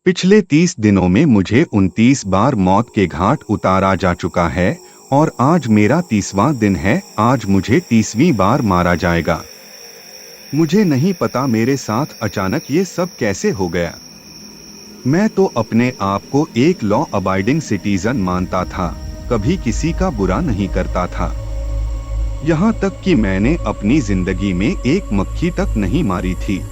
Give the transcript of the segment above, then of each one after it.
पिछले 30 दिनों में मुझे 29 बार मौत के घाट उतारा जा चुका है और आज मेरा 30वां दिन है। आज मुझे 30वीं बार मारा जाएगा। मुझे नहीं पता मेरे साथ अचानक ये सब कैसे हो गया। मैं तो अपने आप को एक लॉ अबाइडिंग सिटीजन मानता था, कभी किसी का बुरा नहीं करता था। यहाँ तक कि मैंने अपनी जिंदगी में एक मक्खी तक नहीं मारी थी।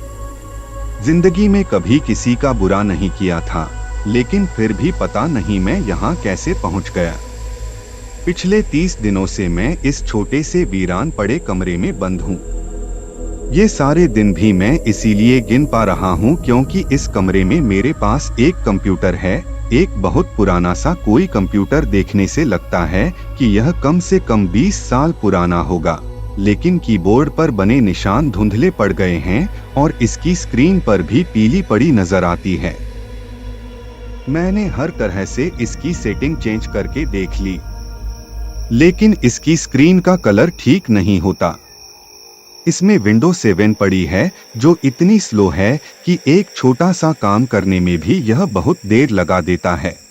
जिंदगी में कभी किसी का बुरा नहीं किया था, लेकिन फिर भी पता नहीं मैं यहाँ कैसे पहुँच गया। पिछले 30 दिनों से मैं इस छोटे से वीरान पड़े कमरे में बंद हूँ। ये सारे दिन भी मैं इसीलिए गिन पा रहा हूँ क्योंकि इस कमरे में मेरे पास एक कंप्यूटर है। एक बहुत पुराना सा कोई कंप्यूटर। देखने से लगता है कि यह कम से कम 20 साल पुराना होगा, लेकिन कीबोर्ड पर बने निशान धुंधले पड़ गए हैं और इसकी स्क्रीन पर भी पीली पड़ी नजर आती है। मैंने हर तरह से इसकी सेटिंग चेंज करके देख ली, लेकिन इसकी स्क्रीन का कलर ठीक नहीं होता। इसमें विंडोज 7 पड़ी है जो इतनी स्लो है कि एक छोटा सा काम करने में भी यह बहुत देर लगा देता है।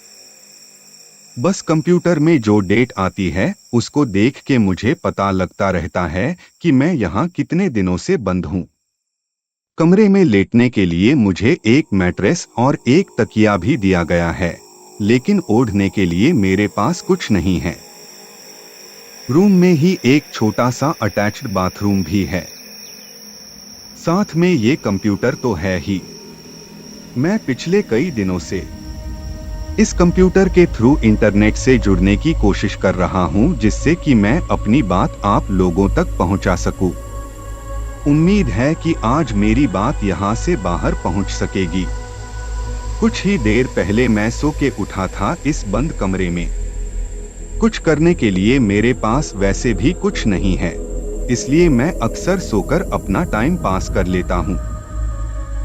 बस कंप्यूटर में जो डेट आती है उसको देख के मुझे पता लगता रहता है कि मैं यहाँ कितने दिनों से बंद हूँ। कमरे में लेटने के लिए मुझे एक मैट्रेस और एक तकिया भी दिया गया है, लेकिन ओढ़ने के लिए मेरे पास कुछ नहीं है। रूम में ही एक छोटा सा अटैच्ड बाथरूम भी है। साथ में ये कंप्यूटर तो है ही। मैं पिछले कई दिनों से इस कंप्यूटर के थ्रू इंटरनेट से जुड़ने की कोशिश कर रहा हूं, जिससे कि मैं अपनी बात आप लोगों तक पहुंचा सकूं। उम्मीद है कि आज मेरी बात यहां से बाहर पहुंच सकेगी। कुछ ही देर पहले मैं सो के उठा था इस बंद कमरे में। कुछ करने के लिए मेरे पास वैसे भी कुछ नहीं है, इसलिए मैं अक्सर सोकर अपना टाइम पास कर लेता हूँ।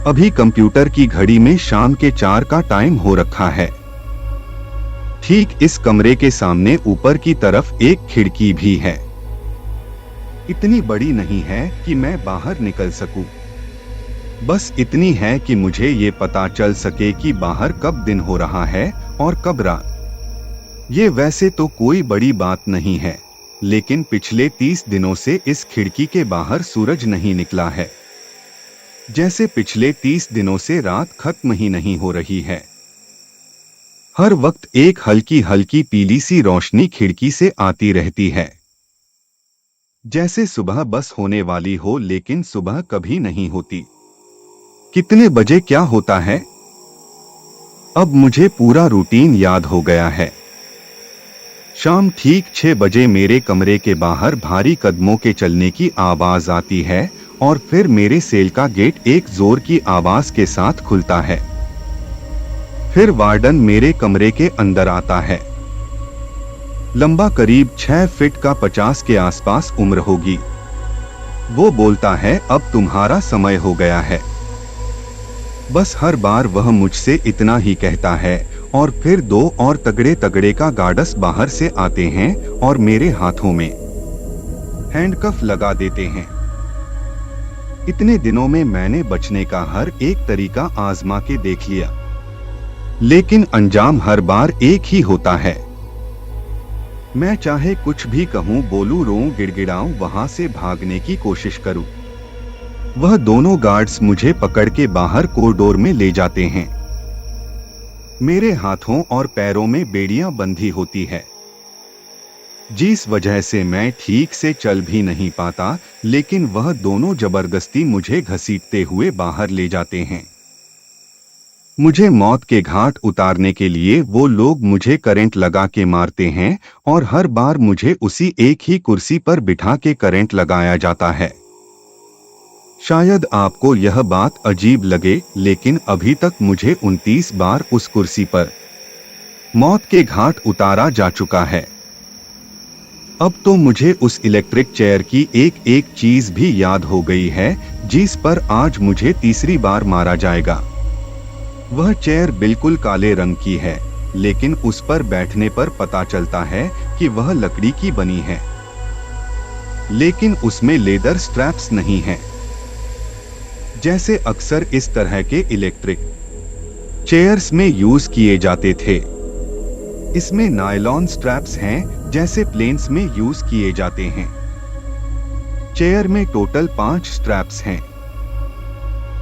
अभी कंप्यूटर की घड़ी में शाम के 4 का टाइम हो रखा है। ठीक इस कमरे के सामने ऊपर की तरफ एक खिड़की भी है। इतनी बड़ी नहीं है कि मैं बाहर निकल सकूं। बस इतनी है कि मुझे ये पता चल सके कि बाहर कब दिन हो रहा है और कब रात। ये वैसे तो कोई बड़ी बात नहीं है, लेकिन पिछले 30 दिनों से इस खिड़की के बाहर सूरज नहीं निकला है। जैसे पिछले 30 दिनों से रात खत्म ही नहीं हो रही है। हर वक्त एक हल्की हल्की पीली सी रोशनी खिड़की से आती रहती है, जैसे सुबह बस होने वाली हो, लेकिन सुबह कभी नहीं होती। कितने बजे क्या होता है? अब मुझे पूरा रूटीन याद हो गया है। शाम ठीक 6 बजे मेरे कमरे के बाहर भारी कदमों के चलने की आवाज आती है और फिर मेरे सेल का गेट एक जोर की आवाज के साथ खुलता है। फिर वार्डन मेरे कमरे के अंदर आता है। लंबा करीब 6 फीट का, 50 के आसपास उम्र होगी। वो बोलता है, अब तुम्हारा समय हो गया है। बस हर बार वह मुझसे इतना ही कहता है और फिर 2 और तगड़े तगड़े का गार्ड्स बाहर से आते हैं और मेरे हाथों में हैंडकफ लगा देते हैं। इतने दिनों में मैंने बचने का हर एक तरीका आजमा के देख लिया, लेकिन अंजाम हर बार एक ही होता है। मैं चाहे कुछ भी कहूं, बोलूं, रोऊं, गिड़गिड़ाऊं, वहां से भागने की कोशिश करूं, वह दोनों गार्ड्स मुझे पकड़ के बाहर कॉरिडोर में ले जाते हैं। मेरे हाथों और पैरों में बेड़ियां बंधी होती है, जिस वजह से मैं ठीक से चल भी नहीं पाता, लेकिन वह दोनों जबरदस्ती मुझे घसीटते हुए बाहर ले जाते हैं। मुझे मौत के घाट उतारने के लिए वो लोग मुझे करंट लगा के मारते हैं और हर बार मुझे उसी एक ही कुर्सी पर बिठा के करंट लगाया जाता है। शायद आपको यह बात अजीब लगे, लेकिन अभी तक मुझे 29 बार उस कुर्सी पर मौत के घाट उतारा जा चुका है। अब तो मुझे उस इलेक्ट्रिक चेयर की एक एक चीज भी याद हो गई है, जिस पर आज मुझे 3री बार मारा जाएगा। वह चेयर बिल्कुल काले रंग की है, लेकिन उस पर बैठने पर पता चलता है कि वह लकड़ी की बनी है, लेकिन उसमें लेदर स्ट्रैप्स नहीं हैं। जैसे अक्सर इस तरह के इलेक्ट्रिक चेयर्स में यूज किए जाते थे। इसमें नायलॉन स्ट्रैप्स हैं जैसे प्लेन्स में यूज किए जाते हैं। चेयर में टोटल 5 स्ट्रैप्स हैं।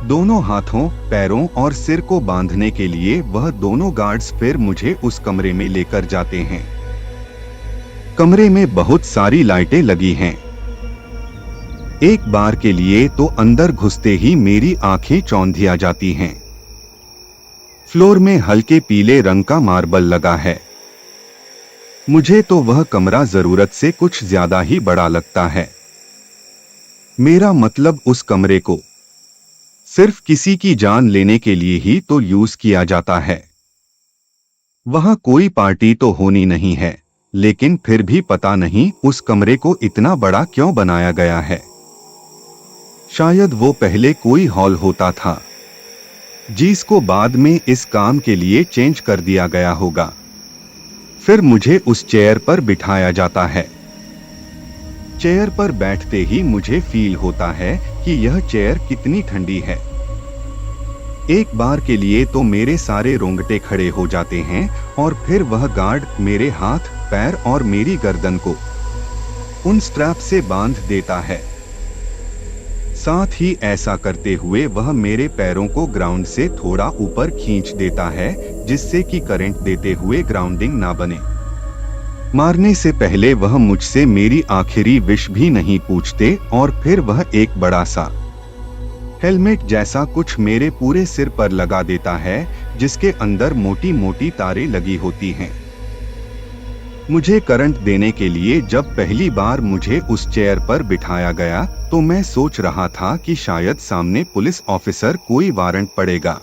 दोनों हाथों, पैरों और सिर को बांधने के लिए वह दोनों गार्ड्स फिर मुझे उस कमरे में लेकर जाते हैं। कमरे में बहुत सारी लाइटें लगी हैं। एक बार के लिए तो अंदर घुसते ही मेरी आंखें चौंधिया जाती हैं। फ्लोर में हल्के पीले रंग का मार्बल लगा है। मुझे तो वह कमरा जरूरत से कुछ ज्यादा ही बड़ा लगता है। मेरा मतलब उस कमरे को सिर्फ किसी की जान लेने के लिए ही तो यूज किया जाता है। वहां कोई पार्टी तो होनी नहीं है, लेकिन फिर भी पता नहीं उस कमरे को इतना बड़ा क्यों बनाया गया है। शायद वो पहले कोई हॉल होता था, जिसको बाद में इस काम के लिए चेंज कर दिया गया होगा। फिर मुझे उस चेयर पर बिठाया जाता है। चेयर पर बैठते ही मुझे फील होता है कि यह चेयर कितनी ठंडी है। एक बार के लिए तो मेरे सारे रोंगटे खड़े हो जाते हैं और फिर वह गार्ड मेरे हाथ, पैर और मेरी गर्दन को उन स्ट्रैप से बांध देता है। साथ ही ऐसा करते हुए वह मेरे पैरों को ग्राउंड से थोड़ा ऊपर खींच देता है, जिससे कि करंट देते हुए ग्राउंडिंग ना बने। मारने से पहले वह मुझसे मेरी आखिरी विश भी नहीं पूछते और फिर वह एक बड़ा सा हेलमेट जैसा कुछ मेरे पूरे सिर पर लगा देता है, जिसके अंदर मोटी मोटी तारें लगी होती हैं। मुझे करंट देने के लिए जब पहली बार मुझे उस चेयर पर बिठाया गया तो मैं सोच रहा था कि शायद सामने पुलिस ऑफिसर कोई वारंट पड़ेगा।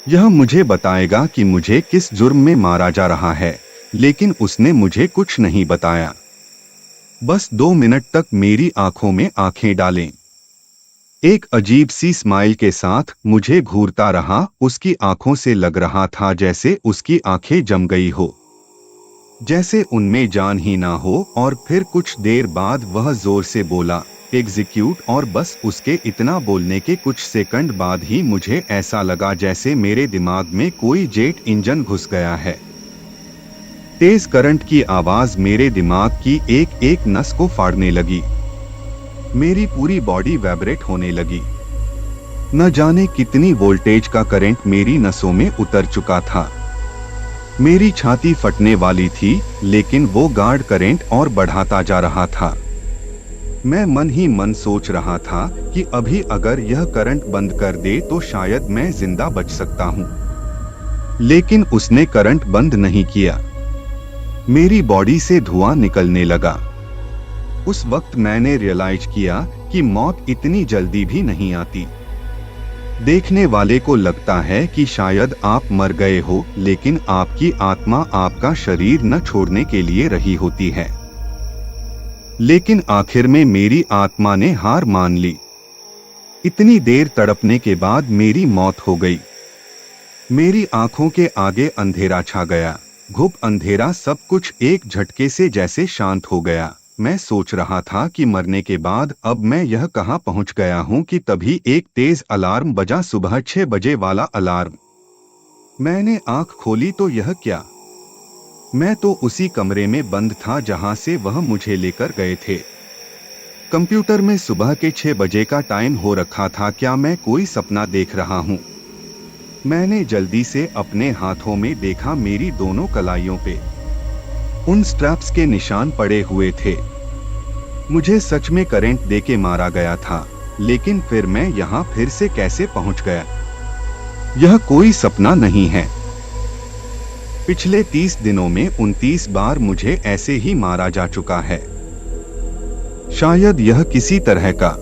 यह मुझे बताएगा कि मुझे किस जुर्म में मारा जा रहा है, लेकिन उसने मुझे कुछ नहीं बताया। बस 2 मिनट तक मेरी आंखों में आंखें डालें। एक अजीब सी स्माइल के साथ मुझे घूरता रहा। उसकी आंखों से लग रहा था जैसे उसकी आंखें जम गई हो, जैसे उनमें जान ही ना हो। और फिर कुछ देर बाद वह जोर से बोला, एग्जीक्यूट। और बस उसके इतना बोलने के कुछ सेकंड बाद ही मुझे ऐसा लगा जैसे मेरे दिमाग में कोई जेट इंजन घुस गया है। तेज करंट की आवाज मेरे दिमाग की एक एक नस को फाड़ने लगी। मेरी पूरी बॉडी वाइब्रेट होने लगी। न जाने कितनी वोल्टेज का करंट मेरी नसों में उतर चुका था। मेरी छाती फटने वाली थी, लेकिन वो गार्ड करंट और बढ़ाता जा रहा था। मैं मन ही मन सोच रहा था कि अभी अगर यह करंट बंद कर दे तो शायद मैं जिंदा बच सकता हूँ। लेकिन उसने करंट बंद नहीं किया। मेरी बॉडी से धुआं निकलने लगा। उस वक्त मैंने रियलाइज किया कि मौत इतनी जल्दी भी नहीं आती। देखने वाले को लगता है कि शायद आप मर गए हो, लेकिन आपकी आत्मा आपका शरीर न छोड़ने के लिए रही होती है। लेकिन आखिर में मेरी आत्मा ने हार मान ली। इतनी देर तड़पने के बाद मेरी मौत हो गई। मेरी आंखों के आगे अंधेरा छा गया। घुप अंधेरा, सब कुछ एक झटके से जैसे शांत हो गया। मैं सोच रहा था कि मरने के बाद अब मैं यह कहां पहुंच गया हूं कि तभी एक तेज अलार्म बजा, सुबह 6 बजे वाला अलार्म। मैंने आंख खोली तो यह क्या? मैं तो उसी कमरे में बंद था जहां से वह मुझे लेकर गए थे। कंप्यूटर में सुबह के 6 बजे का टाइम हो रखा था। क्या मैं कोई सपना देख रहा हूं? मैंने जल्दी से अपने हाथों में देखा। मेरी दोनों कलाइयों पे उन स्ट्रैप्स के निशान पड़े हुए थे। मुझे सच में करंट देके मारा गया था, लेकिन फिर मैं यहाँ फिर से कैसे पहुँच गया? यह कोई सपना नहीं है। पिछले 30 दिनों में 29 बार मुझे ऐसे ही मारा जा चुका है। शायद यह किसी तरह का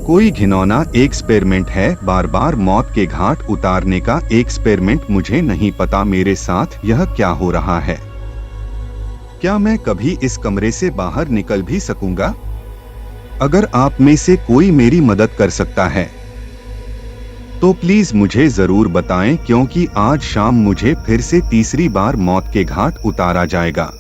कोई घिनौना एक्सपेरिमेंट है, बार बार मौत के घाट उतारने का एक्सपेरिमेंट। मुझे नहीं पता मेरे साथ यह क्या हो रहा है। क्या मैं कभी इस कमरे से बाहर निकल भी सकूंगा? अगर आप में से कोई मेरी मदद कर सकता है तो प्लीज मुझे जरूर बताएं, क्योंकि आज शाम मुझे फिर से तीसरी बार मौत के घाट उतारा जाएगा।